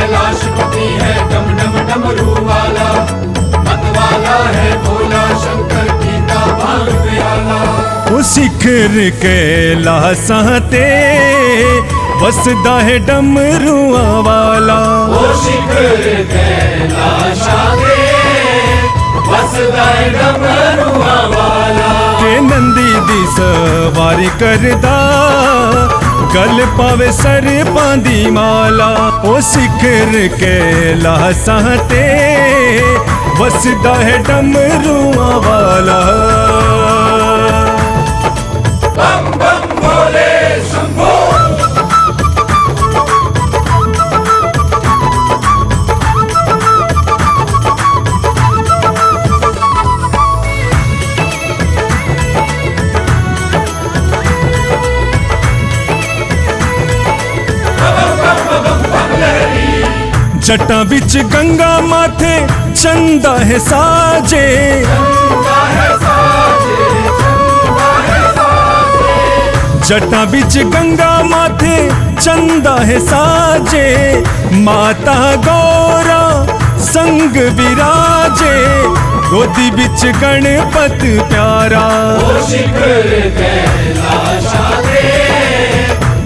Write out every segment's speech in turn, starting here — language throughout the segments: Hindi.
कैलाशपति है डम डम डमरू वाला, मतवाला है भोला शंकर पीता भांग प्याला। वो शिखर कैलाश ते वसदा है डमरुआ वाला, वो शिखर कैलाश ते वसदा है डमरुआ वाला। के नंदी दी सवारी करदा गल पावे सरपां दी माला। ओ शिखर कैलाश ते वसदा है डमरुआ वाला। बम बम भोले शंभो। जटा बिच गंगा माथे चंदा है साजे, जटा बिच गंगा माथे चंदा है साजे। माता गौरा संग विराजे, गोदी बिच गणपत प्यारा। वो शिखर कैलाश ते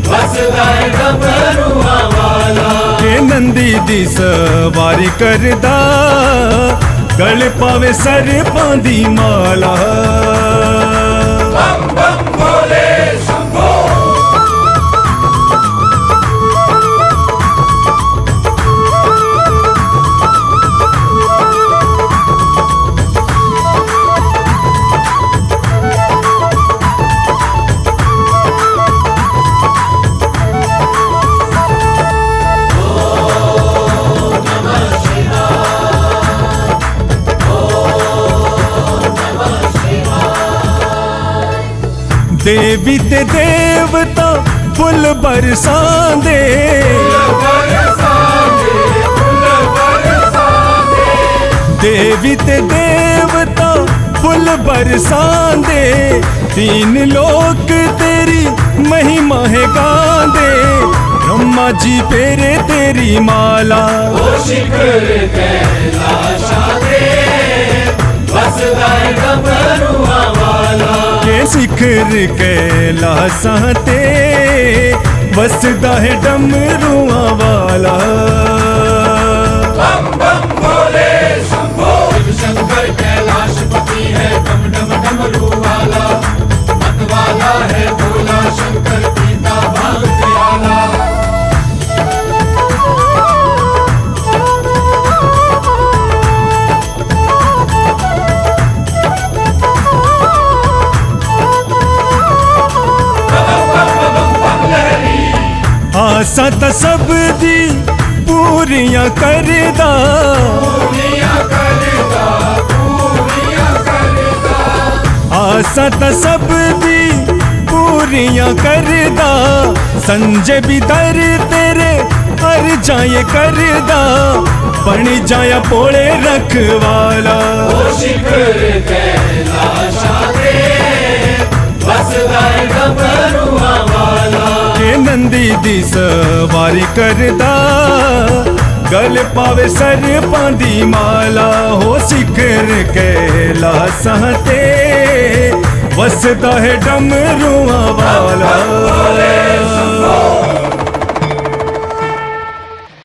वसदा है डमरुआ वाला। के नंदी दी सवारी करदा गल पावे सरपां दी माला। बम बम भोले शंभो। देवी ते देवता फुल बरसांदे, देवी ते देवता फुल बरसांदे। तीन लोक तेरी महिमा है गांदे, ब्रह्मा जी फेरे तेरी माला। वो शिखर कैलाश ते वसदा है डमरुआ वाला। के शिखर कैलाश ते वसदा है डमरुआ वाला। बम बम भोले शंभो। शिव शंकर कैलाशपति है डम डम डमरू वाला, मतवाला है भोला शंकर पीता भांग प्याला। आसा त सब दी पूरियां करदा, पूरियां करदा, पूरियां करदा। आसा त सब दी पूरियां करदा। संजय भी दर तेरे हर जाए करदा, बन जाया पोले रखवाला। वो शिखर कैलाश ते वसदा है डमरुआ वाला। के नंदी दी सवारी करदा गल पावे सरपां दी माला। हो शिखर कैलाश ते वसदा है डमरुआ वाला।